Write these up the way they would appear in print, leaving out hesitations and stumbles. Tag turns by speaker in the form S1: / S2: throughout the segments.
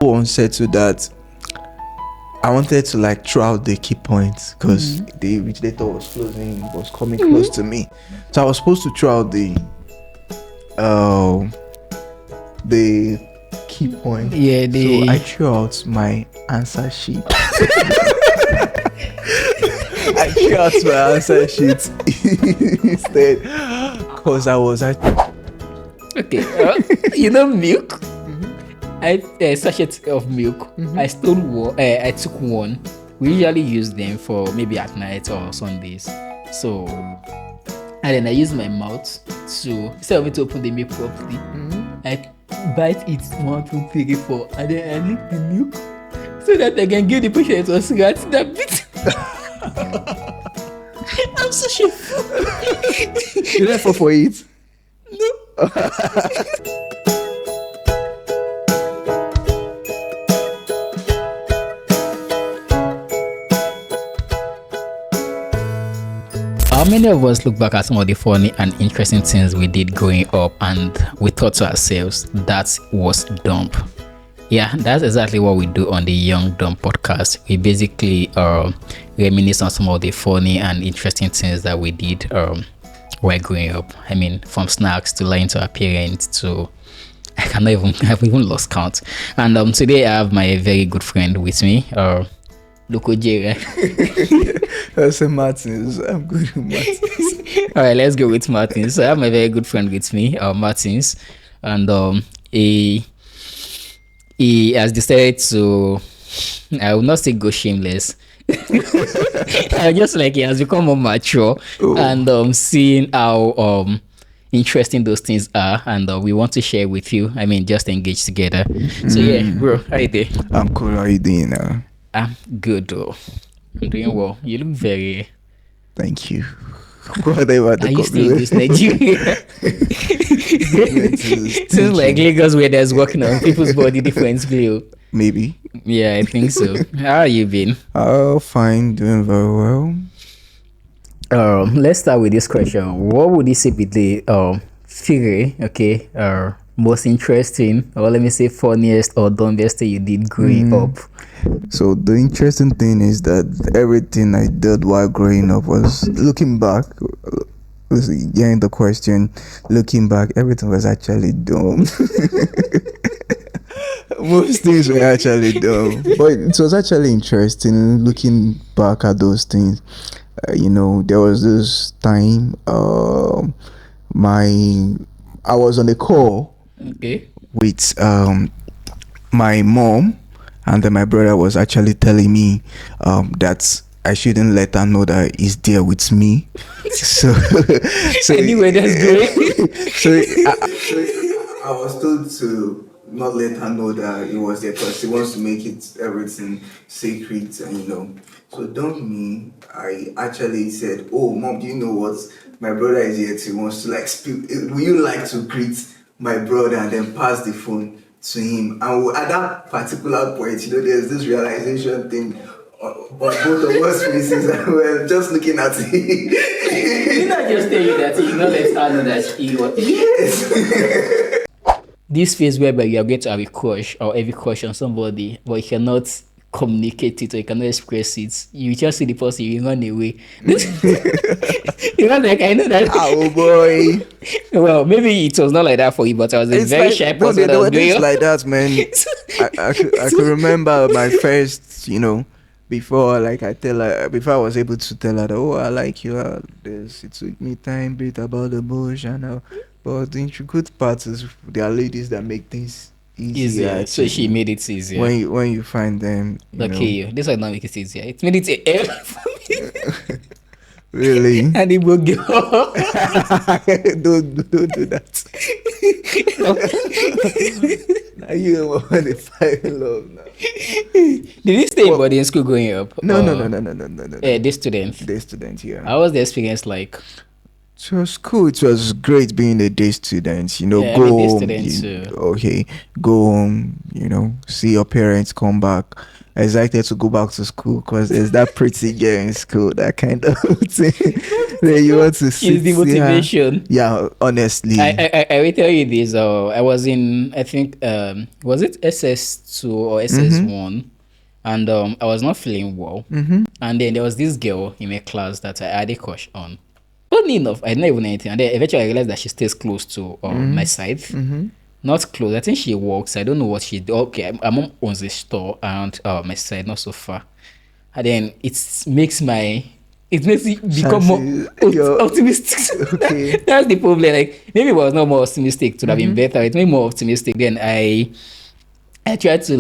S1: Once said to that, I wanted to like throw out the key points because the vigilator was closing, was coming close to me. So I was supposed to throw out the key point.
S2: Yeah,
S1: So I threw out my answer sheet. I threw out my answer sheet instead because I was
S2: okay. Milk. A sachet of milk. I stole one. I took one. We usually use them for maybe at night or Sundays. So, and then I use my mouth to instead of me to open the milk properly, I bite it 1, 2, 3, 4, and then I lick the milk so that I can give the patient a cigarette that bit. I'm such a fool.
S1: You didn't fall for it?
S2: No. How many of us look back at some of the funny and interesting things we did growing up and we thought to ourselves, that was dumb? Yeah, that's exactly what we do on the Young Dumb podcast. We basically reminisce on some of the funny and interesting things that we did while growing up. I mean, from snacks to lying to our parents to I've even lost count. And today I have my very good friend with me, Loco J.
S1: I say Martins. I'm good with Martins.
S2: All right, let's go with Martins. So I have my very good friend with me, Martins, and he has decided to, I will not say go shameless. Just like he has become more mature and seeing how interesting those things are, and we want to share with you. I mean, just engage together. So yeah, bro, how you doing?
S1: I'm cool. How you doing now?
S2: I'm good though. I'm doing well. You look very.
S1: Thank you. Whatever the
S2: Are you still in this Nigeria? Seems like Lagos where there's working on people's body differently.
S1: Maybe.
S2: Yeah, I think so. How have you been?
S1: Oh, fine. Doing very well.
S2: Let's start with this question. What would you say be the figure, most interesting, or let me say funniest or dumbest thing you did growing up?
S1: So the interesting thing is that everything I did while growing up was, looking back, getting the question, looking back, everything was actually dumb. Most things were actually dumb, but it was actually interesting looking back at those things. There was this time I was on a call with my mom, and then my brother was actually telling me that I shouldn't let her know that he's there with me. So
S2: Anyway, that's great.
S1: I was told to not let her know that he was there because he wants to make it everything sacred, and So don't me, I actually said, "Oh, mom, do you know what? My brother is here too. He wants to like speak. Will you like to greet my brother and then pass the phone to him?" And at that particular point, there's this realization thing on both of us faces, and we're just looking at it.
S2: Did I just tell you that you know let her know that he was? Yes. This phase whereby you are going to have a crush or every crush on somebody, but you cannot communicate it or you cannot express it. You just see the person, you run away. You know, like I know that.
S1: Oh boy.
S2: Well, maybe it was not like that for you, but I was a very shy person.
S1: No, it's like that, man. I could remember my first, before I was able to tell her that, oh, I like you. It took me time, bit about the bush, and but the good part is there are ladies that make things easier.
S2: So she made it easier.
S1: When you find them,
S2: this will not make it easier. It made it easier for me.
S1: Really?
S2: And it will go.
S1: Don't do that. Now you don't want to find love now.
S2: Did you stay in boarding school growing up?
S1: No.
S2: This student.
S1: The student, yeah.
S2: How was the experience like?
S1: It was cool. It was great being a day student.
S2: Yeah, I'm a day
S1: Go home.
S2: student too.
S1: Okay, go home. See your parents come back. Excited to go back to school because there's that pretty girl in school. That kind of thing. Then you want to
S2: She's the
S1: see her.
S2: motivation.
S1: Yeah, honestly.
S2: I will tell you this. I was in, I think, was it SS2 or SS1, and I was not feeling well. And then there was this girl in my class that I had a crush on. Funny enough, I didn't even know anything. And then eventually I realized that she stays close to my side. Not close. I think she works. I don't know what she do. Okay, my mom owns a store around my side, not so far. And then it makes me become more optimistic.
S1: Okay.
S2: That's the problem. Like maybe it was not more optimistic to have been better. It made me more optimistic. Then I tried to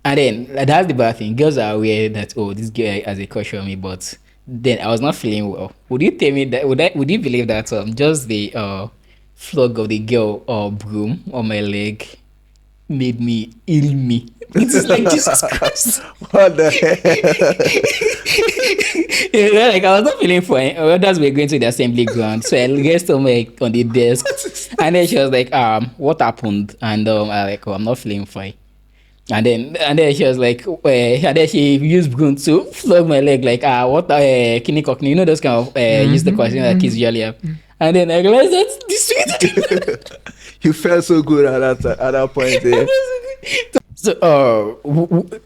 S2: and then that's the bad thing. Girls are aware that this girl has a crush on me, but then I was not feeling well. Would you tell me that? Would you believe that just the flog of the girl broom on my leg made me ill me? It is like Jesus Christ.
S1: What the hell?
S2: Like I was not feeling fine. Others were going to the assembly ground, so I rested on the desk, and then she was like, what happened?" And I was like, "Oh, I'm not feeling fine." And then she was like, and then she used broom to flog my leg, like, what, kidney cockney, those kind of, use the question that kids usually have. And then I realized that's the sweet.
S1: You felt so good at that point there.
S2: So,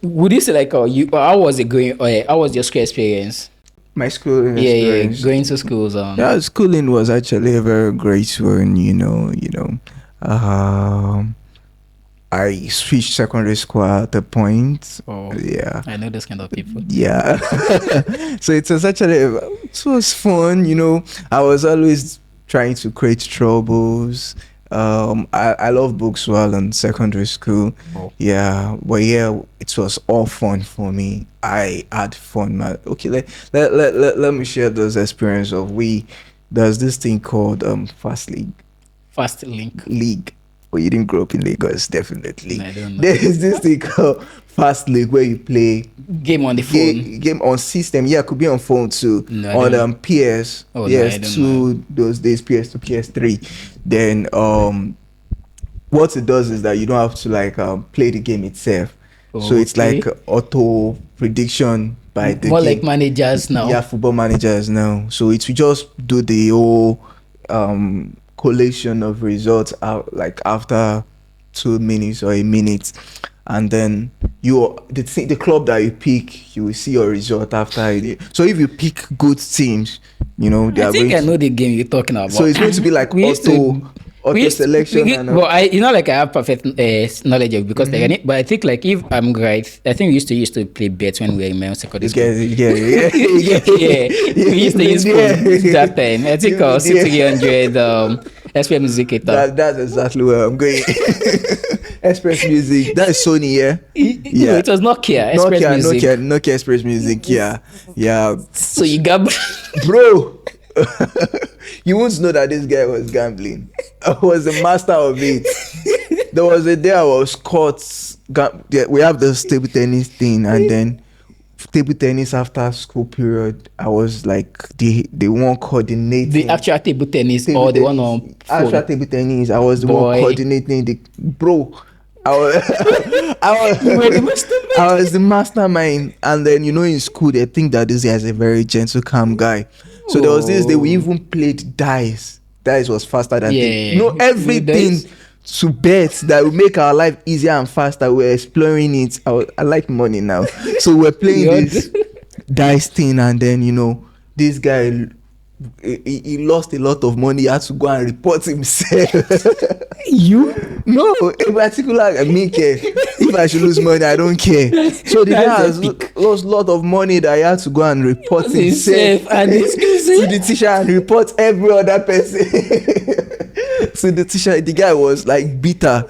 S2: would you say, like, how was it going, how was your school experience?
S1: My schooling
S2: Yeah,
S1: experience.
S2: going to schools.
S1: Yeah, schooling was actually a very great one, I switched secondary school at the point.
S2: Oh,
S1: yeah.
S2: I know those kind of people.
S1: Yeah. So it was fun, I was always trying to create troubles. I love books while in secondary school.
S2: Oh.
S1: Yeah, but yeah, it was all fun for me. I had fun, man. Okay, let me share those experience of there's this thing called Fast League. Well, you didn't grow up in Lagos, definitely.
S2: I don't know.
S1: There's this thing called Fast League where you play
S2: Game on the phone.
S1: game on system. Yeah, it could be on phone too.
S2: No, I
S1: on
S2: don't-
S1: PS,
S2: Oh, no, I don't
S1: PS2 those days, PS2, PS3. Then what it does is that you don't have to play the game itself. So it's
S2: Okay.
S1: like auto prediction by the
S2: More
S1: game.
S2: like managers now.
S1: Yeah, football managers now. So it will just do the whole collation of results out like after 2 minutes or a minute, and then the club that you pick, you will see your result after it. So if you pick good teams, they
S2: I
S1: are
S2: think
S1: going
S2: I know the game you're talking about.
S1: so it's going to be like
S2: We used
S1: auto
S2: we used-
S1: selection
S2: we-
S1: and
S2: well, it's not like I have perfect knowledge of it because but I think like if I'm right, I think we used to play bets when we were in my own secondary school.
S1: yeah.
S2: We used to use phone that time. I think
S1: Yeah.
S2: C300 SPM music.
S1: That's exactly where I'm going. Express Music, that is Sony, yeah.
S2: No, it was Nokia Express Music.
S1: Nokia Express Music, yeah.
S2: So you got
S1: Bro, you won't know that this guy was gambling. I was the master of it. There was a day I was caught. We have this table tennis thing, and then table tennis after school period. I was like the one coordinating
S2: the actual table tennis or the one on
S1: actual
S2: phone.
S1: table tennis. I was the
S2: Boy.
S1: one coordinating the bro. I was,
S2: You were the mastermind.
S1: I was the mastermind, and then in school they think that this guy is a very gentle, calm guy. So there was this day we even played dice. Dice was faster than things. Everything
S2: Dice.
S1: to bet that would make our life easier and faster. We're exploring it. I like money now, so we're playing
S2: Yeah.
S1: this dice thing, and then this guy. He lost a lot of money. He had to go and report himself.
S2: You?
S1: No, in particular, me care. If I should lose money, I don't care. So the guy
S2: That's
S1: has
S2: epic.
S1: lost a lot of money that he had to go and report himself
S2: And this
S1: to the teacher and report every other person. So the teacher, the guy was like bitter.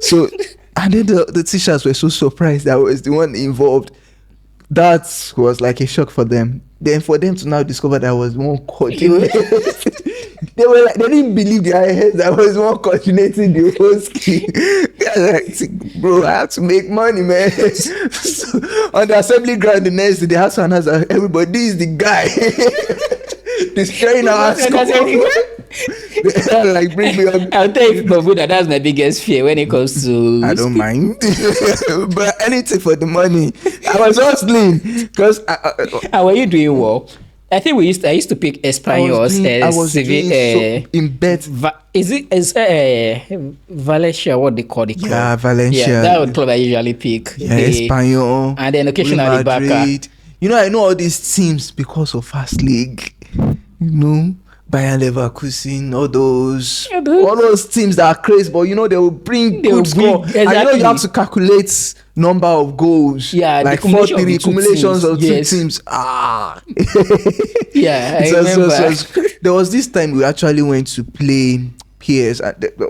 S1: So and then the teachers were so surprised that I was the one involved. That was like a shock for them. Then for them to now discover that I was the one coordinating. They were like, they didn't believe their heads that I was the one coordinating the whole scheme. They were like, bro, I have to make money, man. So, on the assembly ground the next day, they had to announce that everybody, this is the guy. destroying our school. Like bring me on.
S2: I'll tell you, Babu, that's my biggest fear when it comes to.
S1: I don't mind, but anything for the money. I was hustling because
S2: How were you doing well? I think I used to pick Espanyol
S1: I was doing so in bed.
S2: Is Valencia? What they call it?
S1: Yeah, Valencia.
S2: Yeah, that was club I usually pick.
S1: Yeah, Espanyol.
S2: And then occasionally Barca.
S1: You know, I know all these teams because of Fast League. You know, Bayern Leverkusen, all those teams that are crazy, but you know they will bring good score.
S2: Exactly.
S1: And you know you have to calculate number of goals.
S2: Yeah,
S1: like 4-3 accumulations of two teams.
S2: Yeah, I remember.
S1: There was this time we actually went to play PS.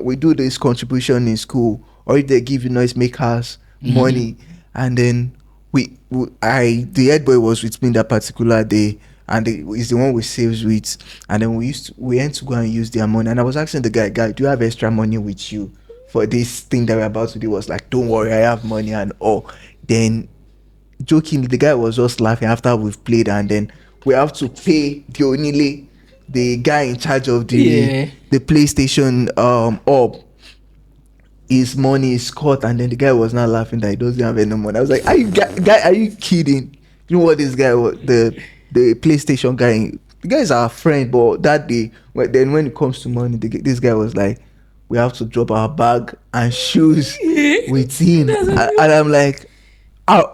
S1: We do this contribution in school, or if they give you noisemakers money, and then the head boy was with me that particular day, and he's the one we saves with, and then we went to go and use their money, and I was asking the guy, do you have extra money with you for this thing that we're about to do? Was like, don't worry, I have money and all. Then jokingly, the guy was just laughing after we've played, and then we have to pay the guy in charge of the PlayStation up. His money is cut, and then the guy was not laughing that he doesn't have any money. I was like, are you kidding? You know what this guy was, the PlayStation guy, the guy is our friend, but that day, then when it comes to money, this guy was like, we have to drop our bag and shoes with him. And I'm like,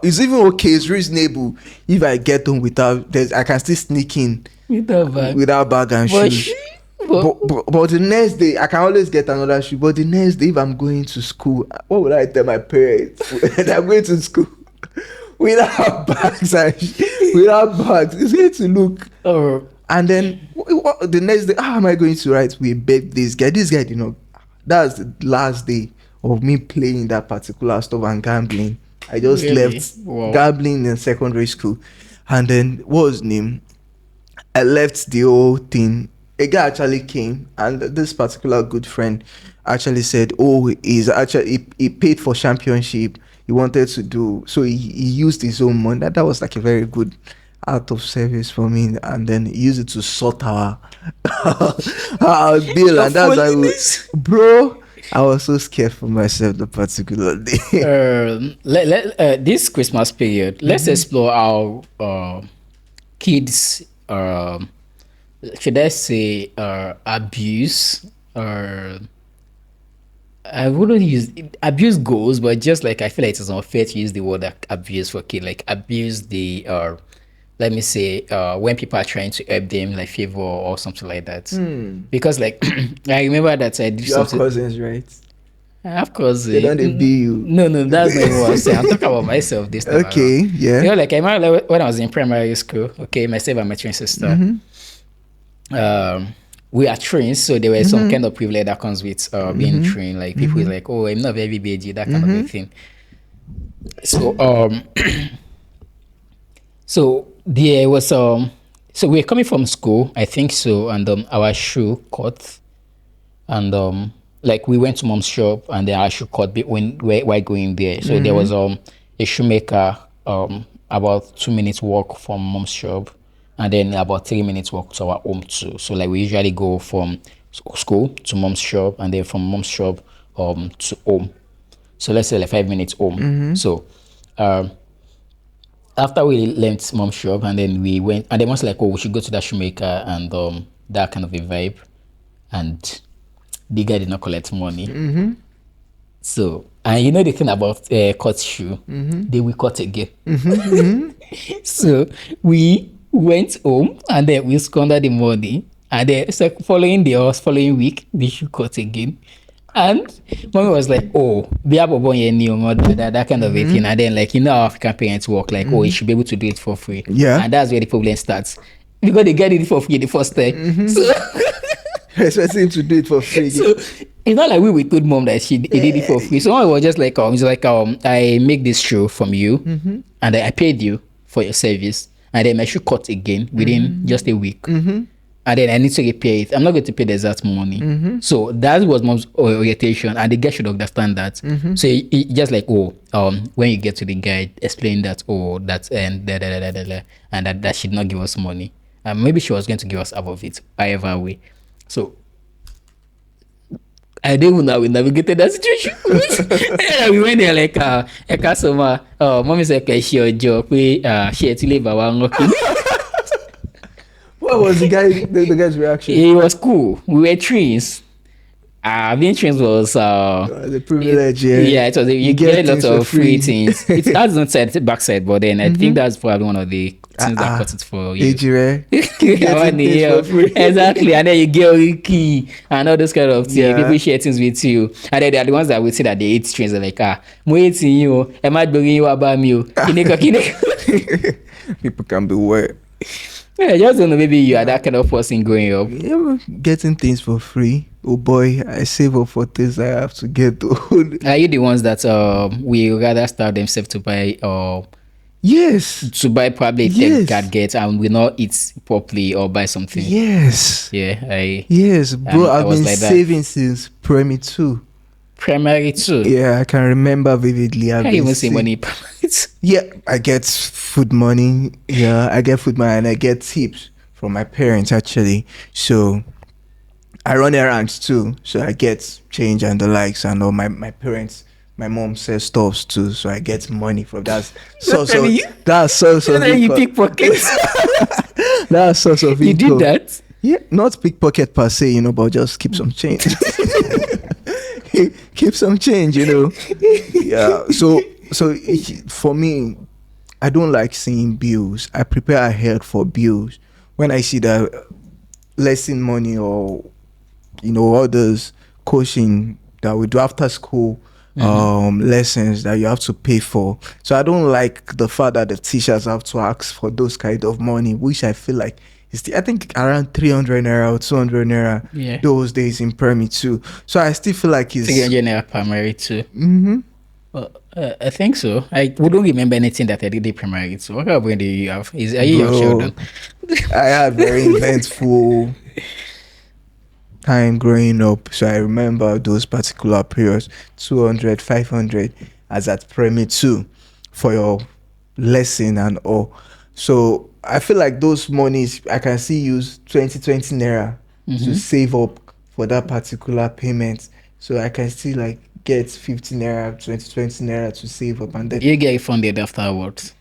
S1: it's even okay, it's reasonable if I get home I can still sneak in without bag and shoes. But the next day, I can always get another shoe. But the next day, if I'm going to school, what would I tell my parents? That I'm going to school without bags it's going to look. And then the next day, how am I going to write? We beg this guy. This guy did not. That's the last day of me playing that particular stuff and gambling. I just left gambling in secondary school, and then what was his name? I left the whole thing. A guy actually came, and this particular good friend actually said, he paid for championship. He wanted to do, so he used his own money. That was like a very good out of service for me, and then he used it to sort our bill, and that's why bro, I was so scared for myself the particular day.
S2: This Christmas period, let's explore how kids should I say abuse, or I wouldn't use abuse goals, but just like I feel like it's unfair to use the word abuse for kid, like abuse the let me say when people are trying to help them, like favor or something like that. Because like I remember that I did
S1: you have cousins, right?
S2: I have cousins.
S1: They don't be you.
S2: No, that's not what I'm saying. I'm talking about myself this time.
S1: Okay,
S2: around.
S1: yeah.
S2: You know, like I remember when I was in primary school, okay, myself and my twin sister. We are trained, so there was some kind of privilege that comes with being trained. Like people is like, oh, I'm not very baby, that kind of a thing. So so there was so we were coming from school, I think so, and our shoe caught, and like we went to mom's shop, and then our shoe caught while going there. So there was a shoemaker about 2 minutes walk from mom's shop, and then about 3 minutes walk to our home too. So like we usually go from school to mom's shop, and then from mom's shop to home. So let's say like 5 minutes home. So after we left mom's shop, and then we went, and they was like, oh, we should go to that shoemaker, and that kind of a vibe. And the guy did not collect money. So, and you know the thing about cut shoe, they will cut again. So we went home, and then we squandered the money, and then following week, the shoe cut again. And mommy was like, oh, that kind of a thing. And then, like, you know how African parents work, like, oh, you should be able to do it for free.
S1: Yeah.
S2: And that's where the problem starts. Because they get it for free the first time. So
S1: expecting him to do it for free.
S2: So it's not like we told mom that he did it for free. So mom was just like, I make this shoe from you, and I paid you for your service, and then my shoe cut again within just a week. And then I need to repay it. I'm not going to pay the exact money. So that was mom's orientation, and the guy should understand that. So he just like, when you get to the guy, explain that, that's and and that should not give us money. Maybe she was going to give us half of it, however way. So I don't even know how we navigated that situation. And we went there like a customer, mommy said, okay, she your job, she had to leave our working.
S1: What was the guy's reaction?
S2: It was cool. We were twins. Being twins was
S1: The privilege,
S2: yeah, it was you get a lot
S1: things for
S2: of free things. It has not said backside, but then I think that's probably one of the things that cut it for you.
S1: Ejire.
S2: Yeah, exactly, and then you get a key and all those kind of things.
S1: Yeah.
S2: People share things with you, and then they are the ones that will say that they eat strings. They're like, I'm waiting you. I might bring you about me. Kineko.
S1: People can be weird.
S2: Yeah, I just don't know. Maybe you are that kind of person growing up.
S1: Yeah, getting things for free. Oh boy, I save up for things I have to get.
S2: Are you the ones that we rather starve themselves to buy
S1: Yes.
S2: to buy probably
S1: Yes.
S2: gadgets and we not eat properly or buy something?
S1: Yes.
S2: Yeah,
S1: Yes, bro.
S2: I
S1: I've
S2: was
S1: been
S2: like that.
S1: saving since primary 2.
S2: Primary too.
S1: Yeah, I can remember vividly.
S2: I
S1: I've
S2: can't
S1: been
S2: even see
S1: sa-
S2: money in primary two.
S1: Yeah, I get food money. Yeah, I get food money and I get tips from my parents actually. So I run errands too. So I get change and the likes and all my parents. My mom sells stuffs too, so I get money from that.
S2: Telling you?
S1: That's source of
S2: And then you
S1: income.
S2: pickpockets.
S1: That's source of
S2: You
S1: income.
S2: did that?
S1: Yeah, not pickpocket per se, but just keep some change. Keep some change, Yeah. So for me, I don't like seeing bills. I prepare ahead for bills. When I see that lesson money or others coaching that we do after school lessons that you have to pay for. So I don't like the fact that the teachers have to ask for those kind of money, which I feel like I think around 300 naira or 200 naira
S2: Yeah.
S1: those days in primary too. So I still feel like it's
S2: 300 naira primary too.
S1: Mhm.
S2: Well, I think so. I wouldn't remember anything that I did in primary two. What kind of brain do you have? Are you your
S1: Bro,
S2: children?
S1: I had very eventful time growing up, so I remember those particular periods. 200, 500 as at primary 2 for your lesson and all. So I feel like those monies I can still use 20 naira to save up for that particular payment. So I can still like get 50 naira, 20 naira to save up, and then
S2: You get funded afterwards.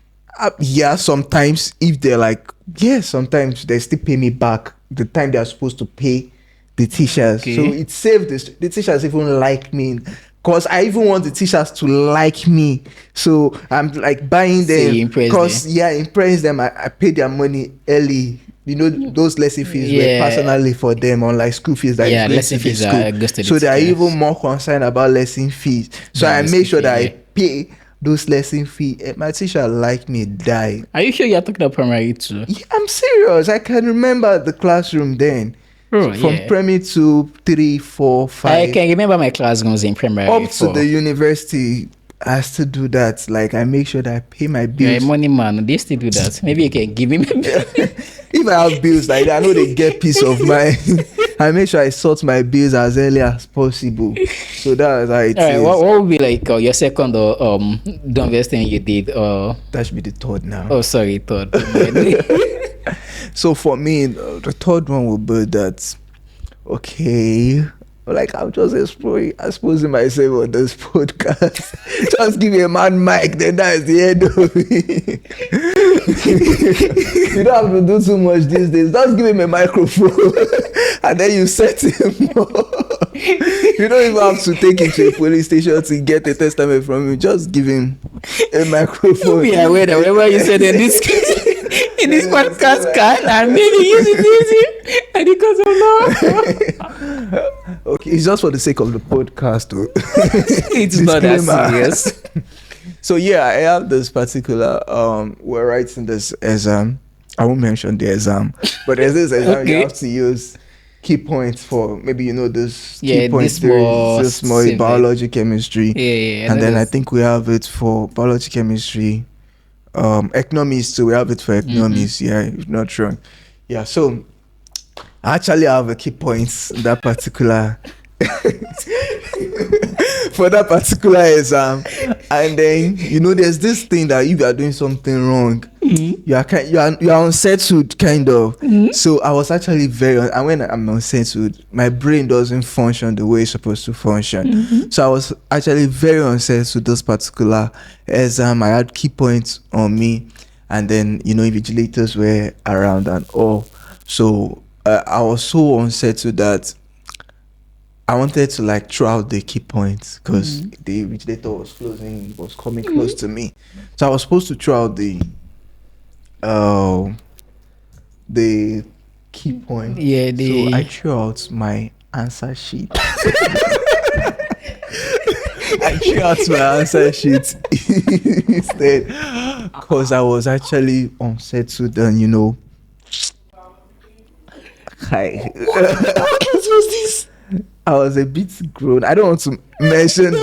S1: yeah, sometimes if they're like, yeah, sometimes they still pay me back the time they are supposed to pay the teachers.
S2: Okay.
S1: So it saved the teachers even like me, because I even want the teachers to like me. So I'm like buying
S2: So
S1: them
S2: you impress
S1: because impress them. I pay their money early. Those lesson fees
S2: Yeah.
S1: were personally for them, unlike school fees that
S2: Yeah,
S1: is going
S2: lesson
S1: to the
S2: fees
S1: school.
S2: are goes to the
S1: So they are
S2: teachers.
S1: even more concerned about lesson fees. So
S2: Yeah,
S1: I
S2: the
S1: make
S2: school
S1: sure that
S2: fee,
S1: I pay those lesson fee. My teacher like me die.
S2: Are you sure you're talking about primary two?
S1: Yeah, I'm serious. I can remember the classroom then.
S2: Oh,
S1: From
S2: yeah.
S1: primary 2, 3, 4, 5
S2: I can remember my classrooms in primary
S1: up to
S2: four.
S1: the university. I still do that. Like I make sure that I pay my
S2: You're a
S1: bills.
S2: money man. They still do that. Maybe you can give him a bill.
S1: If I have bills like that, I know they get peace of mind. I make sure I sort my bills as early as possible. So that's how it
S2: All right,
S1: is.
S2: what would be like your second or the best thing you did?
S1: That should be the third now.
S2: Oh, sorry, third.
S1: So for me, the third one will be that, okay, like I'm just exposing myself on this podcast. Just give me a man mic, then that's the end of it. You don't have to do too much these days. Just give him a microphone and then you set him up. You don't even have to take him to a police station to get a testament from him. Just give him a microphone.
S2: Be aware that whatever you said in this in this podcast can and maybe use it easy and because of now.
S1: Okay, it's just for the sake of the podcast, though.
S2: It's not that
S1: Disclaimer.
S2: serious.
S1: So yeah, I have this particular we're writing this exam. I won't mention the exam, but there's this exam
S2: Okay.
S1: you have to use key points for. Maybe this
S2: Yeah,
S1: key points
S2: this more
S1: this more
S2: civic.
S1: biology, chemistry,
S2: Yeah,
S1: and then I
S2: that's-
S1: think we have it for biology, chemistry, economics too. We have it for economics. Yeah, if not wrong. Yeah, so I actually have a key points in that particular for that particular exam. And then there's this thing that if you are doing something wrong, you are unsettled kind of. So I was actually and when I'm unsettled, my brain doesn't function the way it's supposed to function. So I was actually very unsettled this particular exam. I had key points on me, and then invigilators were around and all. So I was so unsettled that I wanted to like throw out the key points because the invigilator was coming close to me. So I was supposed to throw out the key point.
S2: Yeah,
S1: So I threw out my answer sheet. I threw out my answer sheet instead because I was actually unsettled and hi.
S2: What was this?
S1: I was a bit grown. I don't want to mention I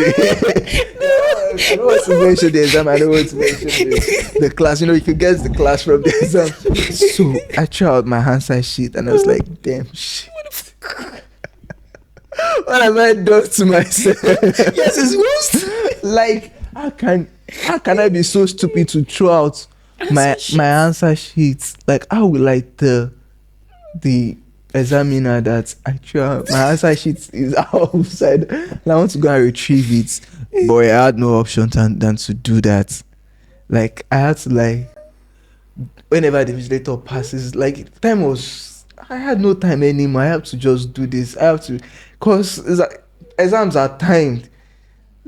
S1: don't want to mention the exam. I don't want to mention the class. You could guess the class from the exam. So I threw out my answer sheet and I was like, damn shit. What have I done to myself?
S2: Yes, it's worst.
S1: Like, how can I be so stupid to throw out my answer sheet? Like, how will I tell the examiner that I threw out my answer sheet is outside and I want to go and retrieve it? But I had no option than to do that. Like, I had to whenever the vigilator passes, like, I had no time anymore. I have to just do this. I have to, because exams are timed.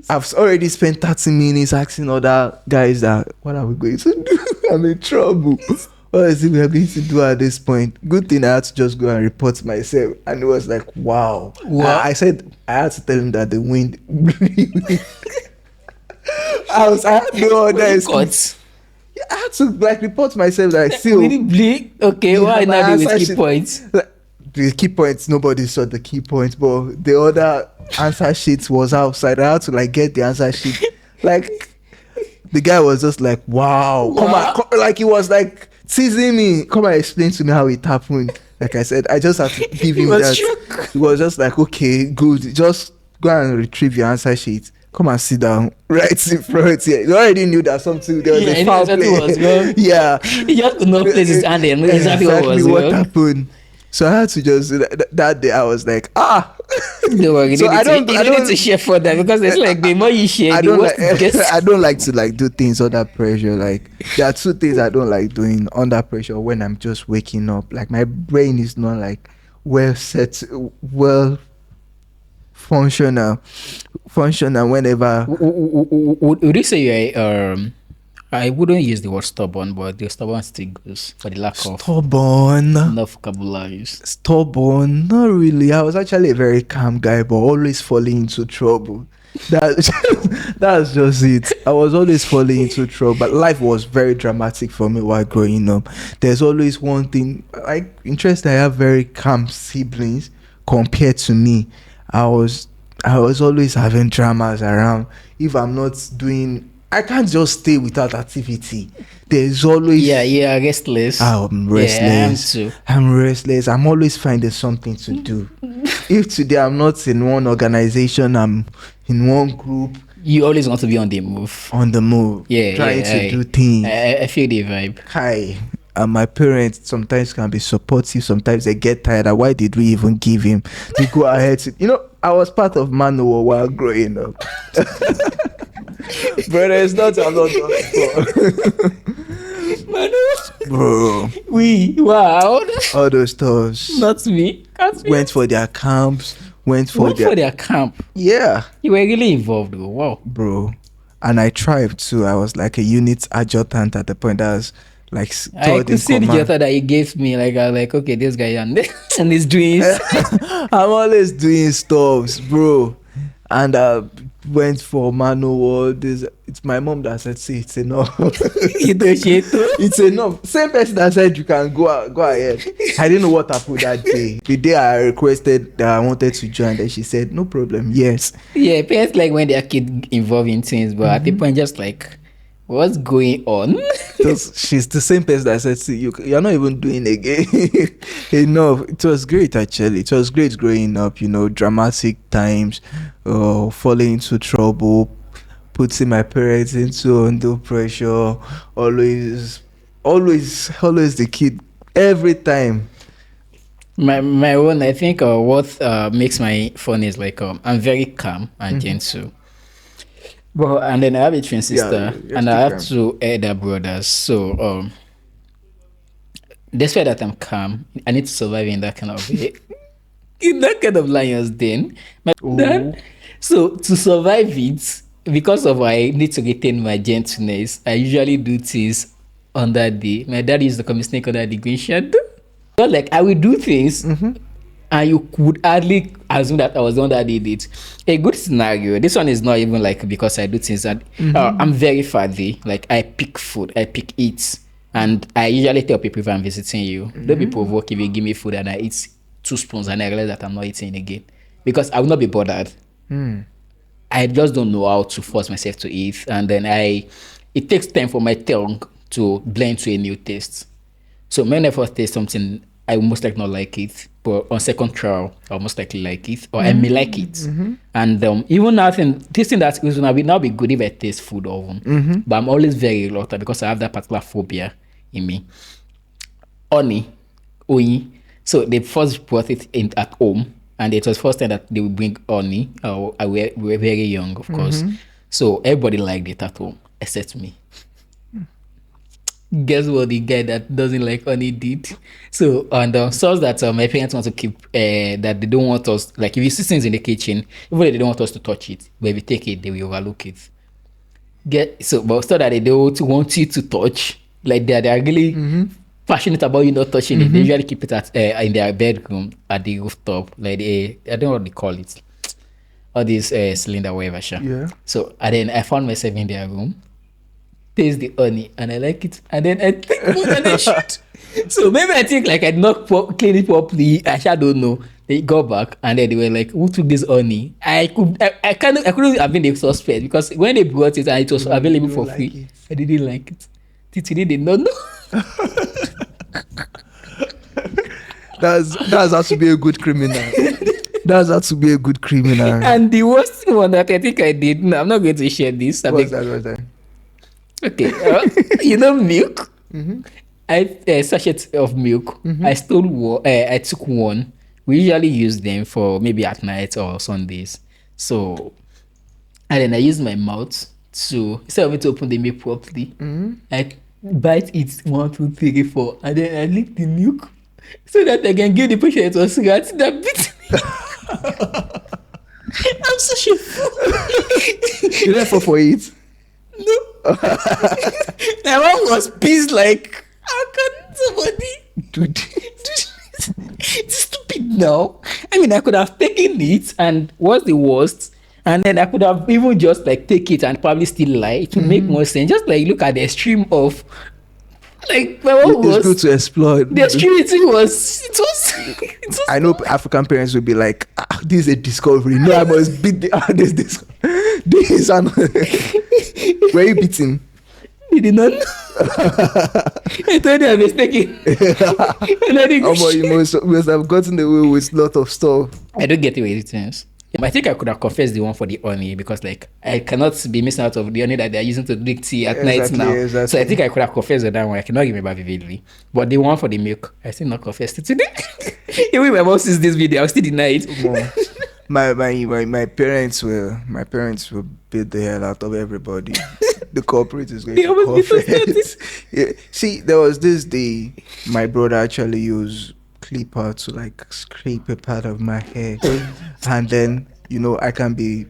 S1: I've already spent 30 minutes asking other guys that, what are we going to do? I'm in trouble. What is it we are going to do at this point? Good thing I had to just go and report myself. And it was like, wow. I said, I had to tell him that the wind blew. I had no other excuse. I had to report myself that I still
S2: Really bleak. Okay, why not do with key points?
S1: The key points, nobody saw the key points, but the other answer sheet was outside. I had to get the answer sheet. The guy was just like, wow. Come on, he was teasing me. Come and explain to me how it happened. Like I said, I just had to give him that.
S2: Shook.
S1: He was just like, okay, good. Just go and retrieve your answer sheet. Come and sit down right in front here. You already knew that there was a foul play. Yeah.
S2: He just could not place his hand in. Exactly what
S1: happened. So I had to just that day I was like,
S2: Don't worry, you don't need to share for that because it's like the more you share,
S1: I
S2: the
S1: don't like to do things under pressure. Like, there are two things I don't like doing under pressure when I'm just waking up. Like, my brain is not well set, well functional whenever.
S2: Would you say you're I wouldn't use the word stubborn, but the stubborn still goes for the lack of
S1: stubborn
S2: enough vocabulary.
S1: Stubborn, not really. I was actually a very calm guy, but always falling into trouble. That's just it. I was always falling into trouble, but life was very dramatic for me while growing up. There's always one thing, interesting. I have very calm siblings compared to me. I was always having dramas around. If I'm not doing, I can't just stay without activity. There's always
S2: restless.
S1: I'm restless.
S2: Yeah,
S1: I'm restless. I'm always finding something to do. If today I'm not in one organization, I'm in one group.
S2: You always want to be on the move.
S1: On the move.
S2: Yeah.
S1: Trying to do things.
S2: I feel the vibe.
S1: Hi. And my parents sometimes can be supportive. Sometimes they get tired. Why did we even give him to go ahead to, I was part of Manual while growing up. Brother, it's not a lot of bro.
S2: Wow.
S1: All those stuffs.
S2: Not me.
S1: Went for their camps. Went for
S2: their camp.
S1: Yeah.
S2: You were really involved. Wow.
S1: Bro. And I tried too. I was like a unit adjutant at the point. I was like
S2: I could see the jotter that he gave me. I was like, okay, this guy and he's doing.
S1: I'm always doing stuffs, bro. And went for manual. It's my mom that said, see, it's enough. It's enough. Same person that said you can go ahead. I didn't know what happened that day. The day I requested that I wanted to join, then she said, no problem, yes.
S2: Yeah, parents like when their kid involved in things, but at the point just What's going on?
S1: Because she's the same person that said, see, you're not even doing again enough. It was great, actually. It was great growing up, dramatic times, falling into trouble, putting my parents into under pressure, always, always the kid, every time.
S2: My own, I think what makes my fun is like I'm very calm and gentle. But and then I have a twin sister
S1: you're
S2: and
S1: still
S2: I have
S1: calm.
S2: 2 elder brothers. So despite that I'm calm, I need to survive in that kind of way. In that kind of lion's den. My dad.
S1: Oh.
S2: So to survive it, because of I need to retain my gentleness, I usually do things on that day. My dad used to come snake under the green shadow. Not like I will do things and you could hardly assume that I was the one that did it. A good scenario. This one is not even like because I do things that I'm very fatty. Like I pick food, I pick eats, and I usually tell people if I'm visiting you, don't be provoked if you give me food and I eat 2 spoons and I realize that I'm not eating again because I will not be bothered. I just don't know how to force myself to eat, and then it takes time for my tongue to blend to a new taste. So when I first taste something, I will most likely not like it. But on second trial, I'll most likely like it. Or I may like it. And even now, tasting that is going to now be good if I taste food oven. But I'm always very reluctant because I have that particular phobia in me. Honey, oyi. So they first brought it in at home. And it was first time that they would bring honey. We were very young, of course. So everybody liked it at home, except me. Guess what the guy that doesn't like honey did? So on the source that my parents want to keep that they don't want us, like if you see things in the kitchen, even if they don't want us to touch it, but if you take it, they will overlook it. But so that they don't want you to touch, like they're really passionate about you not touching it. They usually keep it at in their bedroom at the rooftop, like I don't know what they call it, all these cylinder whatever. Sure.
S1: Yeah.
S2: So and then I found myself in their room, taste the honey and I like it, and then I think more than I should. So maybe I think like I did not clean it properly. I don't know. They got back and then they were like, "Who took this honey?" I couldn't have been the suspect because when they brought it and it was available for
S1: like
S2: free,
S1: it.
S2: I didn't like it. Till today they don't know.
S1: That's how to be a good criminal. That's how to be a good criminal.
S2: And the worst one that I think I did. No, I'm not going to share this.
S1: What's that?
S2: Okay, milk. I a sachet of milk. I stole one. I took one. We usually use them for maybe at night or Sundays. So, and then I use my mouth to instead of me to open the milk properly, I bite it 1, 2, 3, 4, and then I lick the milk so that I can give the patient it was rat that bit me. I'm such a fool.
S1: You didn't fall for it?
S2: No. My mom was pissed like, how can somebody
S1: Dude.
S2: it's stupid now. I mean, I could have taken it and what's the worst? And then I could have even just like take it and probably still lie. It would make more sense. Just like look at the extreme of like my mom
S1: It's good
S2: was
S1: to explore.
S2: the extremity was
S1: I know African parents will be like, this is a discovery. No, I must beat this. This and were you beating?
S2: they did not know. I told you I'm mistaken. And I didn't go
S1: You must have gotten away with a lot of stuff.
S2: I don't get away with things. I think I could have confessed the one for the honey because like I cannot be missing out of the honey that they're using to drink tea at night now.
S1: Exactly.
S2: So I think I could have confessed that one. I cannot remember vividly. But the one for the milk, I still not confessed it today. Even my mom sees this video, I'll still deny it.
S1: My parents will beat the hell out of everybody. The corporate is going
S2: They
S1: to
S2: almost beat us
S1: confess. Yeah. See, there was this day my brother actually used clipper to like scrape a part of my hair, and then I can be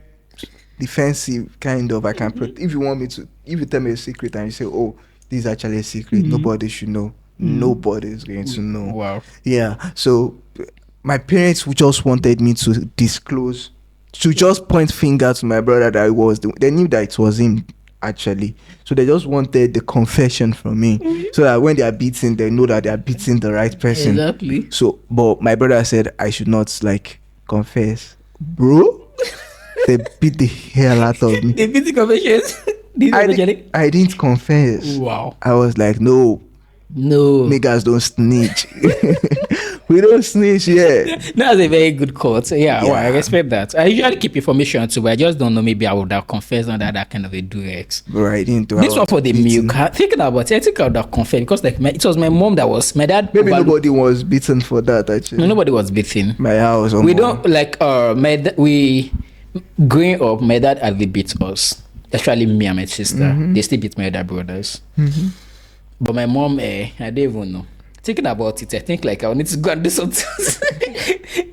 S1: defensive kind of. I can if you want me to, if you tell me a secret and you say, oh, this is actually a secret, nobody should know. Nobody is going to know.
S2: Wow.
S1: Yeah. So my parents just wanted me to disclose, to just point finger to my brother that I was they knew that it was him actually. So they just wanted the confession from me, so that when they are beating, they know that they are beating the right person.
S2: Exactly.
S1: So, but my brother said I should not like confess, bro. They beat the hell out of me.
S2: They beat the confessions. Did you
S1: I,
S2: eventually?
S1: I didn't confess.
S2: Wow.
S1: I was like, no,
S2: No.
S1: niggas don't snitch. We don't snitch, yeah.
S2: That's a very good quote. Yeah, well, I
S1: Yeah,
S2: respect that. I usually keep information too, but I just don't know. Maybe I would have confessed under that kind of a durex.
S1: but I didn't do. I
S2: This one
S1: was
S2: for the milk.
S1: beaten.
S2: Thinking about it, I think I would have confessed because like it was my mom that was my dad.
S1: Maybe nobody was beaten for that actually.
S2: Nobody was beaten.
S1: My house,
S2: We don't like we growing up. My dad hardly beat us. Especially me and my sister. They still beat my other brothers. But my mom, I don't even know. Thinking about it, I think like I need to go and do something.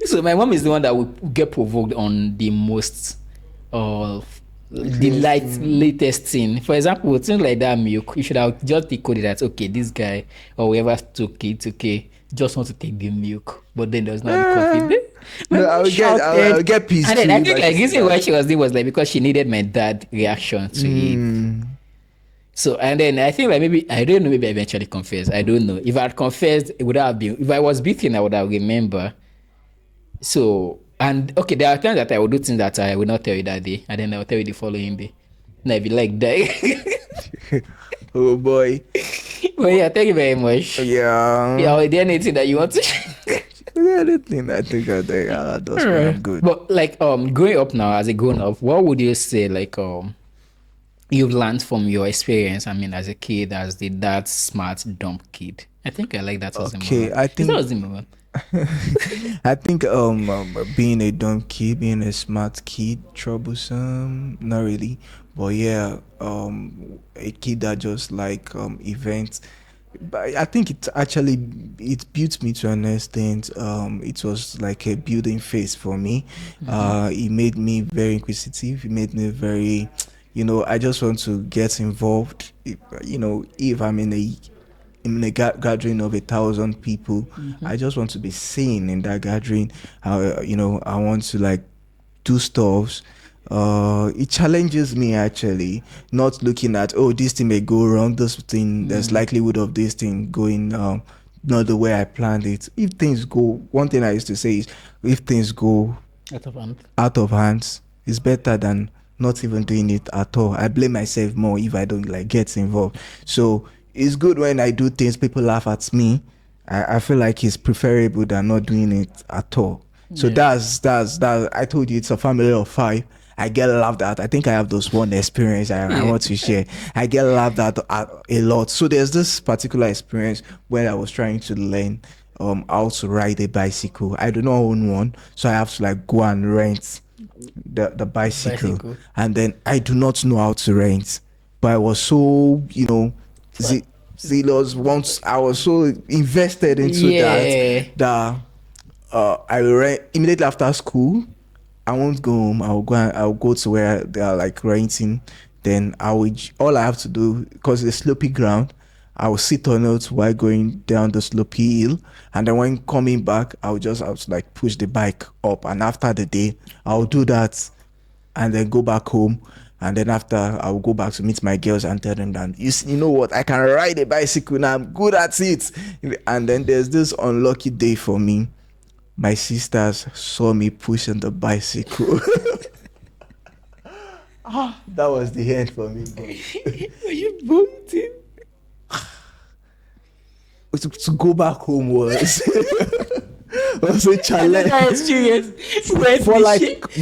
S2: So my mom is the one that will get provoked on the most latest thing. For example, things like that milk, you should have just decoded that okay, this guy or whoever took it, okay, just want to take the milk, but then there's not the coffee.
S1: No, I'll get peace
S2: And then
S1: too
S2: I
S1: if
S2: think
S1: I
S2: like
S1: should
S2: this
S1: do
S2: is why
S1: that.
S2: she was doing was like because she needed my dad reaction to it. So and then I think like maybe I don't know, maybe I eventually confessed. I don't know. If I had confessed, it would have been if I was beaten, I would have remember. So and okay, there are times that I will do things that I will not tell you that day, and then I will tell you the following day. And I'll be like that.
S1: Oh boy.
S2: Well, yeah, thank you very much.
S1: Yeah.
S2: Yeah, is there anything that you want to
S1: The other thing I think I think that's when I'm good.
S2: But like growing up now as a grown up, what would you say like you've learned from your experience? I mean, as a kid, as the that smart dumb kid. I think I like that as
S1: Okay, I
S2: Is
S1: think
S2: that Zimmerman?
S1: I think being a dumb kid, being a smart kid, troublesome, not really. But yeah, a kid that just like events. But I think it built me to an extent. It was like a building phase for me. It made me very inquisitive. It made me very, I just want to get involved. If I'm in a gathering of 1,000 people, I just want to be seen in that gathering. I want to like do stuffs. It challenges me actually, not looking at this thing may go wrong, this thing there's likelihood of this thing going not the way I planned it. If things go, one thing I used to say is if things go
S2: Out of hand.
S1: out of hands, it's better than not even doing it at all. I blame myself more if I don't like get involved. So it's good when I do things, people laugh at me. I feel like it's preferable than not doing it at all. So
S2: Yeah.
S1: that's I told you it's a family of 5. I get laughed at. I think I have those one experience I want to share. I get laughed at a lot. So there's this particular experience where I was trying to learn how to ride a bicycle. I do not own one, so I have to like go and rent the bicycle. And then I do not know how to rent, but I was so zealous. Once I was so invested into
S2: Yeah.
S1: that I will rent immediately after school. I won't go home. I'll go to where they are like renting. Then all I have to do, because it's a slopey ground, I will sit on it while going down the slopey hill, and then when coming back, I'll just have to like push the bike up, and after the day I'll do that and then go back home. And then after, I'll go back to meet my girls and tell them that you know what, I can ride a bicycle now, I'm good at it. And then there's this unlucky day for me. My sisters saw me pushing the bicycle. That was the end for me.
S2: Are you voting?
S1: To go back home was was a challenge.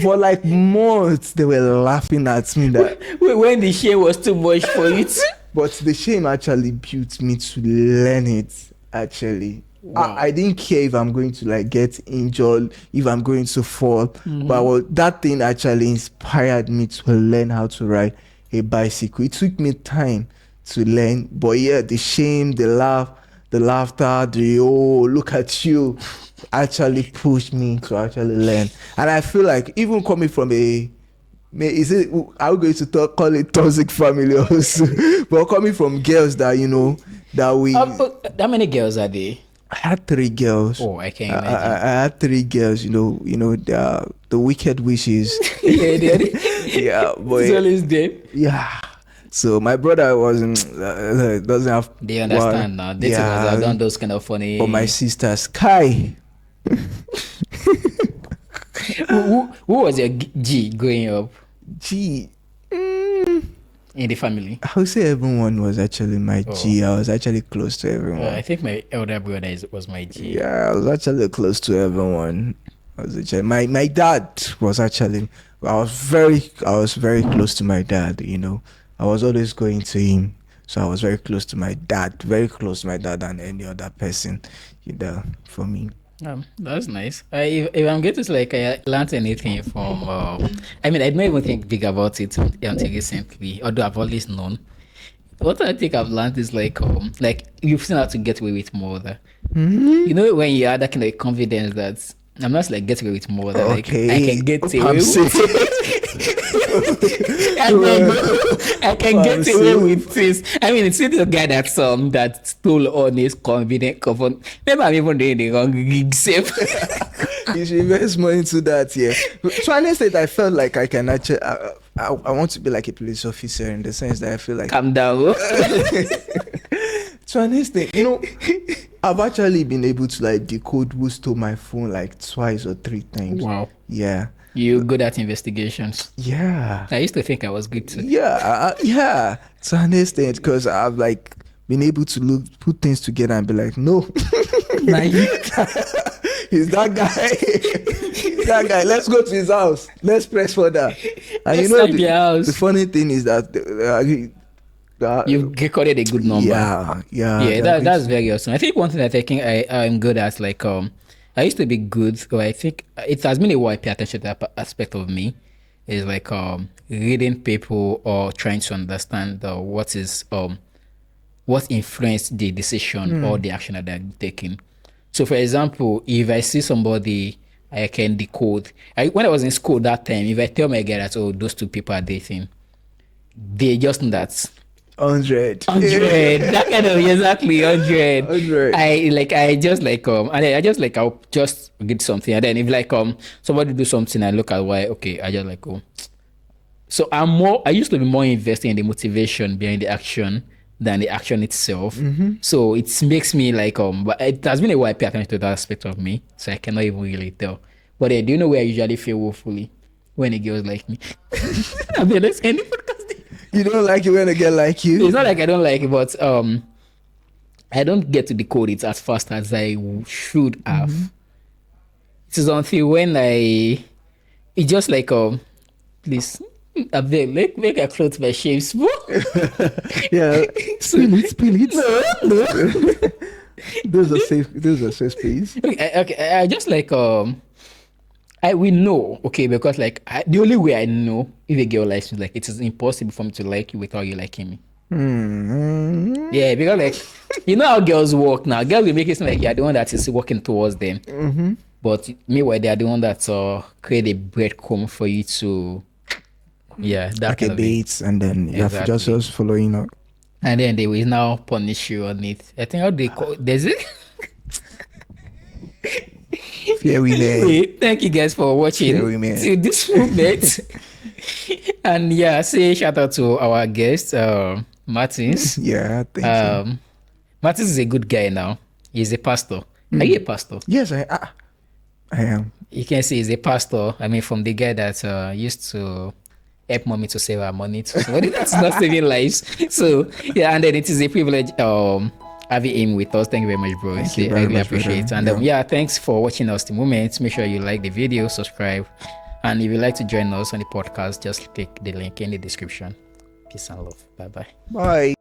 S1: For like months, they were laughing at me that
S2: When the shame was too much for you.
S1: but the shame actually built me to learn it actually.
S2: Wow.
S1: I didn't care if I'm going to like get injured, if I'm going to fall, but that thing actually inspired me to learn how to ride a bicycle. It took me time to learn, but yeah, the shame, the laughter, the look at you actually pushed me to actually learn. And I feel like even coming from are we going to call it toxic family also? But coming from girls that that we
S2: How many girls are there?
S1: I had 3 girls.
S2: Oh, I can't
S1: I
S2: imagine.
S1: had 3 girls. The wicked wishes.
S2: Yeah,
S1: Yeah, but
S2: it's always there.
S1: yeah. So my brother wasn't doesn't have.
S2: They understand now. They must have done those kind of funny.
S1: But my sister Sky,
S2: who was your G growing up?
S1: gee,
S2: In in the family?
S1: I would say everyone was actually my
S2: Oh.
S1: G. I was actually close to everyone.
S2: I think my elder brother was my G.
S1: Yeah, I was actually close to everyone. My dad was actually. I was very close to my dad. You know, I was always going to him, so I was very close to my dad, very close to my dad than any other person. You know, for me.
S2: That's nice. If I'm getting to like I learned anything from, I mean, I didn't even think big about it until recently. Although I've always known. What I think I've learned is like you've seen how to get away with murder. You know when you have that kind of confidence that I'm not like get away with murder. Like I can get away
S1: I'm
S2: with I can get away with this. I mean, it's the guy that stole on his convenient cover. Maybe I'm even doing the wrong gig safe.
S1: You should invest more into that, yeah. To an extent, I felt like I can actually. I want to be like a police officer in the sense that I feel like.
S2: Calm down.
S1: To an extent, you know, I've actually been able to like decode who stole my phone like twice or 3 times.
S2: Wow.
S1: Yeah.
S2: You're good at investigations.
S1: Yeah.
S2: I used to think I was good too.
S1: Yeah. Yeah. To an extent, because I've like been able to put things together and be like, no. He's that guy. He's that guy. Let's go to his house. Let's press further. And you know, the funny thing is that
S2: you recorded a good number.
S1: Yeah.
S2: That's very awesome. I think one thing that I'm good at, like I used to be good, or I think it has been a while I pay attention to that aspect of me, is like reading people or trying to understand what influenced the decision or the action that they're taking. So for example, if I see somebody I can decode. When I was in school that time, if I tell my guy that, oh, those 2 people are dating, they just know that
S1: 100.
S2: That kind of exactly 100. I just I'll just get something, and then if like somebody do something, I look at why. Okay, I just like So I used to be more invested in the motivation behind the action than the action itself. So it makes me like but it has been a while I pay attention to that aspect of me, so I cannot even really tell. But do you know where I usually feel woefully? When a girl's like me. I mean, let's end the podcast.
S1: You don't like it when a girl like you?
S2: It's not like I don't like it, but I don't get to decode it as fast as I should have. It is until when it's just like please, I beg, make I close my shapes.
S1: Yeah, spill it. No. Those are safe space.
S2: Okay, I just like we know, okay, because like the only way I know if a girl likes me, like it is impossible for me to like you without you liking me. Yeah, because like you know how girls work now. Girls will make it seem like you're the one that is working towards them, but meanwhile they are the one that create a breadcrumb for you to, that
S1: like
S2: kind
S1: a
S2: of
S1: date, and then you have to just following up,
S2: and then they will now punish you on it. I think how they call there's it.
S1: Fair women.
S2: Thank you guys for watching to this moment. And say shout out to our guest, Martins.
S1: Yeah, thank you.
S2: Martins is a good guy now. He's a pastor. Are you a pastor?
S1: Yes, I am.
S2: You can see he's a pastor. I mean, from the guy that used to help mommy to save her money. So that's not saving lives. So and then it is a privilege having him with us. Thank you very much, bro.
S1: Thank you
S2: I really appreciate it. And thanks for watching us the moment. Make sure you like the video, subscribe, and if you'd like to join us on the podcast, just click the link in the description. Peace and love. Bye.
S1: Bye.